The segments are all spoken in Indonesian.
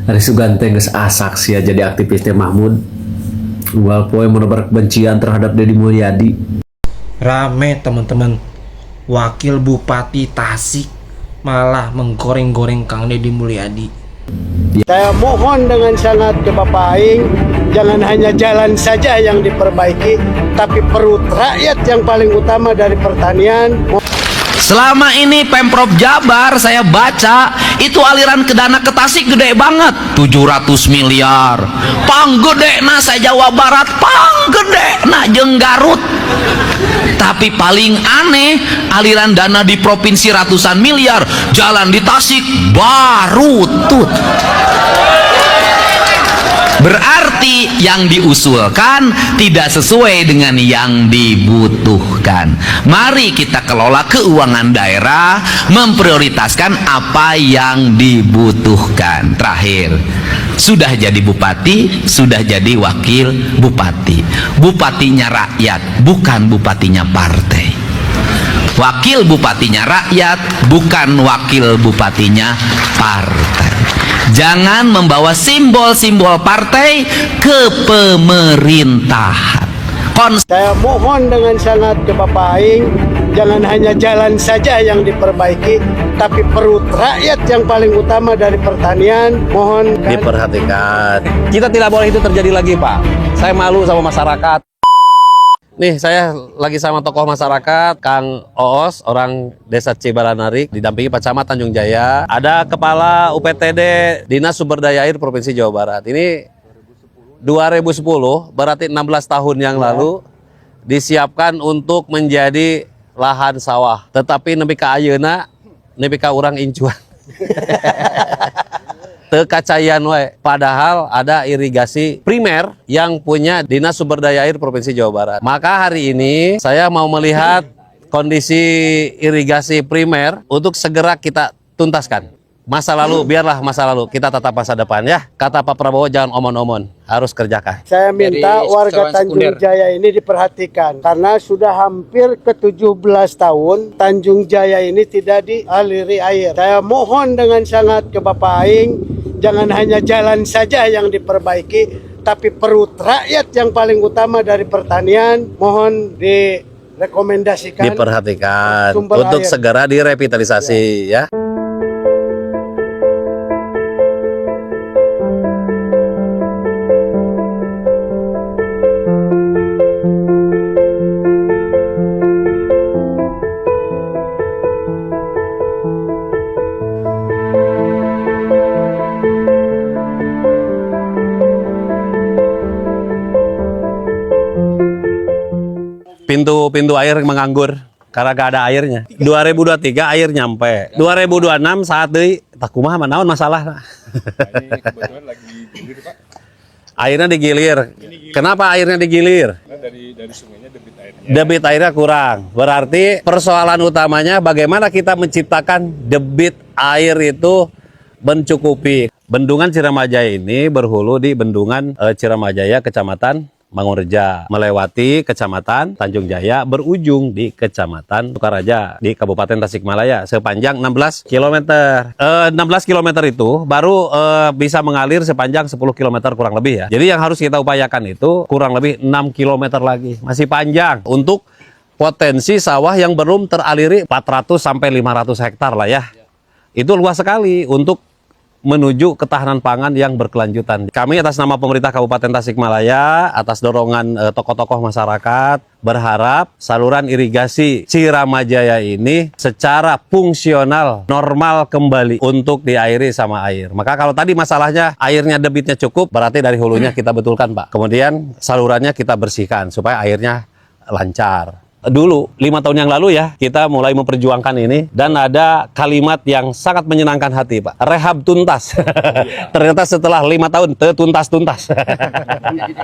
Hari Sugante geus asak sia jadi aktivis teh Mahmud. Unggal poe menebar kebencian terhadap Deddy Mulyadi. Rame teman-teman, Wakil Bupati Tasik malah menggoreng-goreng Kang Deddy Mulyadi. Saya mohon dengan sangat ke Bapak Aing, jangan hanya jalan saja yang diperbaiki, tapi perut rakyat yang paling utama dari pertanian. Selama ini Pemprov Jabar saya baca itu aliran ke dana ke Tasik gede banget, 700 miliar. Panggede na saya Jawa Barat, panggede na jeung Garut. Tapi paling aneh, aliran dana di provinsi ratusan miliar, jalan di Tasik baru tut. Berarti yang diusulkan tidak sesuai dengan yang dibutuhkan. Mari kita kelola keuangan daerah, memprioritaskan apa yang dibutuhkan. Terakhir, sudah jadi bupati, sudah jadi wakil bupati. Bupatinya rakyat, bukan bupatinya partai. Wakil bupatinya rakyat, bukan wakil bupatinya partai. Jangan membawa simbol-simbol partai ke pemerintahan. Saya mohon dengan sangat ke Bapak Aing, jangan hanya jalan saja yang diperbaiki, tapi perut rakyat yang paling utama dari pertanian mohon diperhatikan. Kita tidak boleh itu terjadi lagi, Pak. Saya malu sama masyarakat. Nih, saya lagi sama tokoh masyarakat, Kang Oos, orang Desa Cibalanarik, didampingi Pak Camat Tanjung Jaya. Ada Kepala UPTD Dinas Sumber Daya Air Provinsi Jawa Barat. Ini 2010, berarti 16 tahun yang lalu, disiapkan untuk menjadi lahan sawah. Tetapi nepi ka ayeuna, nepi ka urang incuan. Tekacayan we, padahal ada irigasi primer yang punya Dinas Sumber Daya Air Provinsi Jawa Barat. Maka hari ini saya mau melihat kondisi irigasi primer untuk segera kita tuntaskan. Masa lalu biarlah masa lalu, kita tatap masa depan ya. Kata Pak Prabowo, jangan omon-omon, harus kerjakan. Saya minta warga Tanjung Jaya ini diperhatikan karena sudah hampir ke 17 tahun Tanjung Jaya ini tidak dialiri air. Saya mohon dengan sangat ke Bapak Aing, jangan hanya jalan saja yang diperbaiki, tapi perut rakyat yang paling utama dari pertanian mohon direkomendasikan, diperhatikan untuk air. Segera direvitalisasi ya. Pintu air menganggur karena gak ada airnya. 2023 air nyampe. 2026 saat deui tak kumaha naon masalah. Ini kebetulan lagi gilir, Pak. Airnya digilir. Kenapa airnya digilir? Karena dari sungainya debit airnya. Debit airnya kurang. Berarti persoalan utamanya bagaimana kita menciptakan debit air itu mencukupi. Bendungan Ciramajaya ini berhulu di Bendungan Ciramajaya, Kecamatan Mangunreja, melewati Kecamatan Tanjung Jaya, berujung di Kecamatan Sukaraja di Kabupaten Tasikmalaya sepanjang 16 km. 16 km itu baru bisa mengalir sepanjang 10 km kurang lebih ya. Jadi yang harus kita upayakan itu kurang lebih 6 km lagi. Masih panjang untuk potensi sawah yang belum teraliri 400 sampai 500 hektar lah ya. Itu luas sekali untuk menuju ketahanan pangan yang berkelanjutan. Kami atas nama pemerintah Kabupaten Tasikmalaya, atas dorongan tokoh-tokoh masyarakat, berharap saluran irigasi Ciramajaya ini secara fungsional, normal kembali untuk diairi sama air. Maka kalau tadi masalahnya airnya debitnya cukup, berarti dari hulunya kita betulkan, Pak. Kemudian salurannya kita bersihkan supaya airnya lancar. Dulu 5 tahun yang lalu ya kita mulai memperjuangkan ini dan ada kalimat yang sangat menyenangkan hati, Pak. Rehab tuntas. Ternyata setelah 5 tahun tuntas.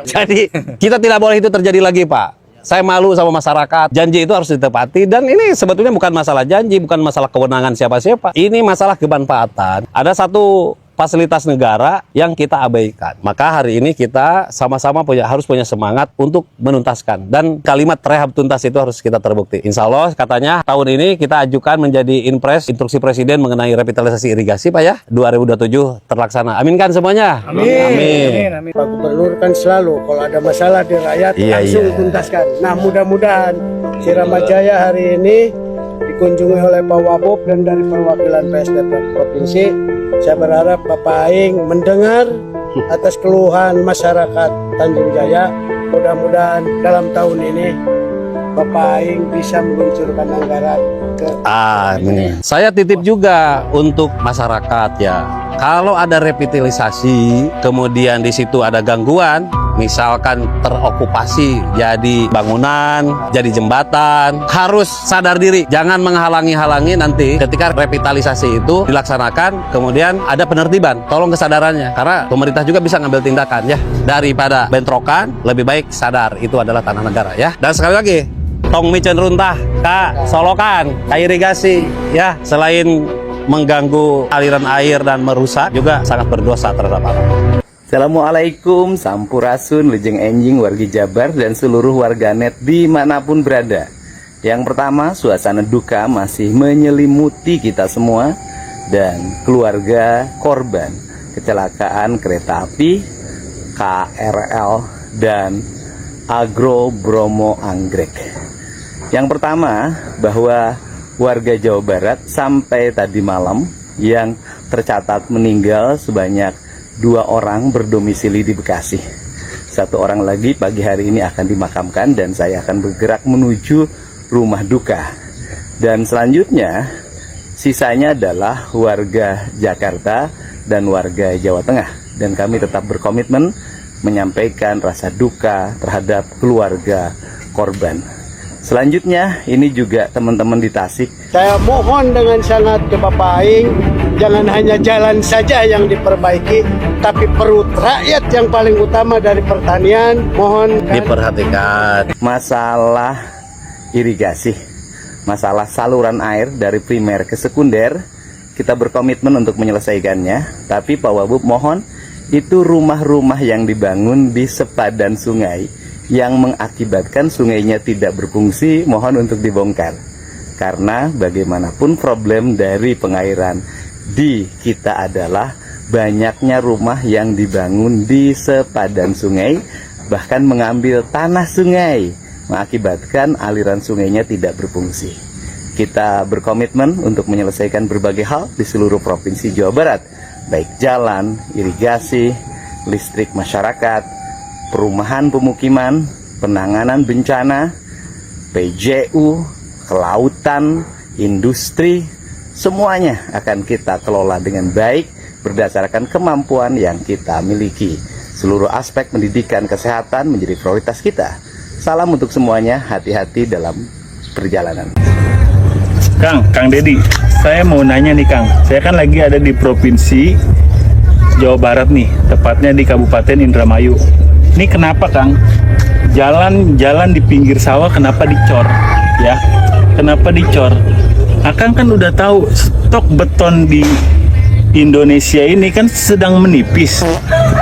Jadi kita tidak boleh itu terjadi lagi, Pak. Saya malu sama masyarakat. Janji itu harus ditepati dan ini sebetulnya bukan masalah janji, bukan masalah kewenangan siapa-siapa. Ini masalah kemanfaatan. Ada satu fasilitas negara yang kita abaikan. Maka hari ini kita sama-sama harus punya semangat untuk menuntaskan. Dan kalimat rehab tuntas itu harus kita terbukti. Insya Allah katanya tahun ini kita ajukan menjadi Inpres, instruksi Presiden mengenai revitalisasi irigasi Pak ya. 2027 terlaksana. Aminkan semuanya. Amin. Pak Gubernur kan selalu kalau ada masalah di rakyat langsung tuntaskan. Nah mudah-mudahan Ciramajaya hari ini dikunjungi oleh Pak Wabub dan dari perwakilan PSDP Provinsi. Saya berharap Bapak Aing mendengar atas keluhan masyarakat Tanjung Jaya. Mudah-mudahan dalam tahun ini Bapak Aing bisa meluncurkan anggaran ke Amin. Saya titip juga untuk masyarakat ya. Kalau ada revitalisasi, kemudian di situ ada gangguan, misalkan terokupasi jadi bangunan, jadi jembatan, harus sadar diri, jangan menghalangi-halangi nanti ketika revitalisasi itu dilaksanakan, kemudian ada penertiban, tolong kesadarannya, karena pemerintah juga bisa ngambil tindakan ya, daripada bentrokan, lebih baik sadar, itu adalah tanah negara ya. Dan sekali lagi, tong micen runtah, Kak Solokan, irigasi ya, selain mengganggu aliran air dan merusak, juga sangat berdosa terhadap alam. Assalamualaikum, sampurasun, lejeng enjing, wargi Jabar, dan seluruh warganet dimanapun berada. Yang pertama, suasana duka masih menyelimuti kita semua dan keluarga korban kecelakaan kereta api KRL dan Agro Bromo Anggrek. Yang pertama, bahwa warga Jawa Barat sampai tadi malam yang tercatat meninggal sebanyak 2 orang berdomisili di Bekasi. 1 orang lagi pagi hari ini akan dimakamkan dan saya akan bergerak menuju rumah duka. Dan selanjutnya sisanya adalah warga Jakarta dan warga Jawa Tengah. Dan kami tetap berkomitmen menyampaikan rasa duka terhadap keluarga korban. Selanjutnya ini juga teman-teman di Tasik. Saya mohon dengan sangat ke Bapak Aing, jangan hanya jalan saja yang diperbaiki, tapi perut rakyat yang paling utama dari pertanian mohon Diperhatikan. Masalah irigasi, masalah saluran air dari primer ke sekunder, kita berkomitmen untuk menyelesaikannya. Tapi Pak Wabub mohon, itu rumah-rumah yang dibangun di sepadan sungai yang mengakibatkan sungainya tidak berfungsi, mohon untuk dibongkar. Karena bagaimanapun problem dari pengairan di kita adalah banyaknya rumah yang dibangun di sepadan sungai, bahkan mengambil tanah sungai, mengakibatkan aliran sungainya tidak berfungsi. Kita berkomitmen untuk menyelesaikan berbagai hal di seluruh provinsi Jawa Barat, baik jalan, irigasi, listrik masyarakat, perumahan pemukiman, penanganan bencana, PJU, kelautan, industri, semuanya akan kita kelola dengan baik berdasarkan kemampuan yang kita miliki. Seluruh aspek pendidikan kesehatan menjadi prioritas kita. Salam untuk semuanya, hati-hati dalam perjalanan. Kang Dedi, saya mau nanya nih Kang, saya kan lagi ada di Provinsi Jawa Barat nih, tepatnya di Kabupaten Indramayu. Ini kenapa Kang, jalan di pinggir sawah kenapa dicor ya? Kenapa dicor? Akang kan udah tahu stok beton di Indonesia ini kan sedang menipis.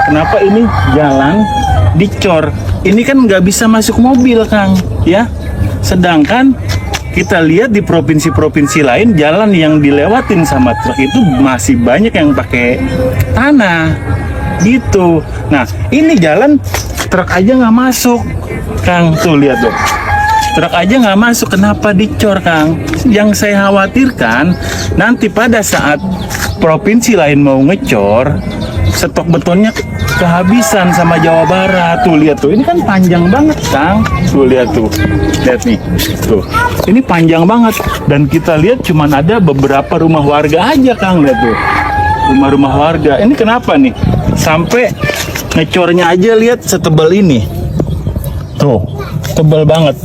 Kenapa ini jalan dicor? Ini kan nggak bisa masuk mobil Kang ya. Sedangkan kita lihat di provinsi-provinsi lain jalan yang dilewatin sama truk itu masih banyak yang pakai tanah gitu. Nah ini jalan truk aja nggak masuk Kang, tuh lihat tuh, truk aja nggak masuk, kenapa dicor Kang? Yang saya khawatirkan nanti pada saat provinsi lain mau ngecor, stok betonnya kehabisan sama Jawa Barat. Tuh lihat tuh, ini kan panjang banget Kang, tuh lihat tuh, lihat nih, tuh ini panjang banget dan kita lihat cuman ada beberapa rumah warga aja Kang, lihat tuh, rumah-rumah warga. Ini kenapa nih sampai ngecornya aja lihat setebal ini, tuh tebal banget.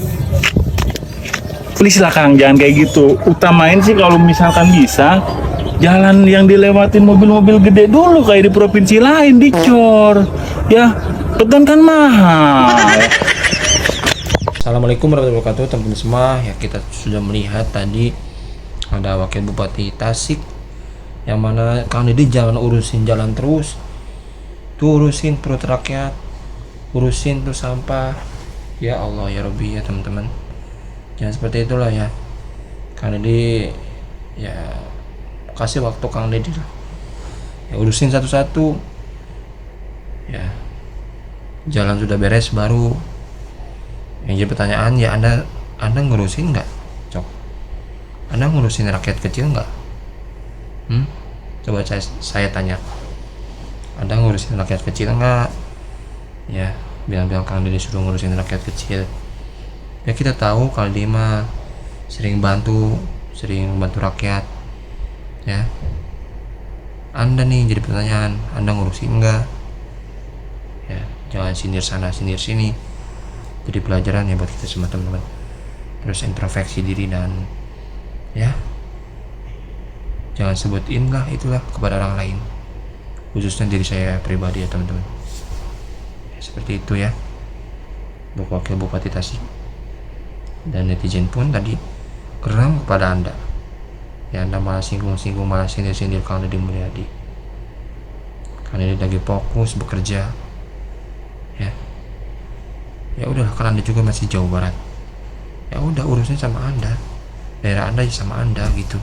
Please lah Kang, jangan kayak gitu. Utamain sih kalau misalkan bisa jalan yang dilewatin mobil-mobil gede dulu kayak di provinsi lain dicor ya, beton kan mahal. Assalamualaikum warahmatullahi wabarakatuh teman-teman semua. Ya, kita sudah melihat tadi ada Wakil Bupati Tasik Yang mana Kang Deddy jangan urusin jalan terus, tuh urusin perut rakyat, urusin tuh sampah. Ya Allah ya Rabbi ya teman-teman, jangan seperti itulah ya. Kang Deddy ya kasih waktu Kang Deddy lah ya, urusin satu-satu ya. Jalan sudah beres baru yang jadi pertanyaan ya, anda ngurusin nggak, Cok? Anda ngurusin rakyat kecil nggak? Coba saya tanya, Anda ngurusin rakyat kecil nggak? Ya, bilang-bilang Kang Deddy suruh ngurusin rakyat kecil. Ya kita tahu kalau dia mah sering bantu rakyat. Ya, Anda nih jadi pertanyaan, Anda ngurusin nggak? Ya, jangan sindir sana sindir sini. Jadi pelajaran ya buat kita semua teman-teman. Terus introspeksi diri dan ya jangan sebutin lah itulah kepada orang lain, khususnya diri saya pribadi ya teman-teman ya, seperti itu ya. Wakil Bupati Tasik dan netizen pun tadi geram kepada Anda ya. Anda malah singgung-singgung, malah sindir-sindir Kang Deddy Mulyadi. Kang Deddy lagi fokus bekerja ya. Ya udah, kan Anda juga masih Jawa Barat, ya udah urusnya sama Anda, daerah Anda sama Anda gitu.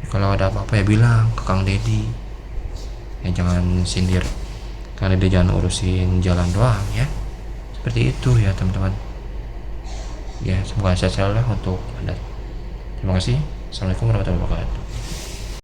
Kalau ada apa-apa ya bilang ke Kang Deddy ya, jangan sindir Kang Deddy, jangan urusin jalan doang ya. Seperti itu ya teman-teman ya. Semoga sehat selalu untuk Anda. Terima kasih. Assalamualaikum warahmatullahi wabarakatuh.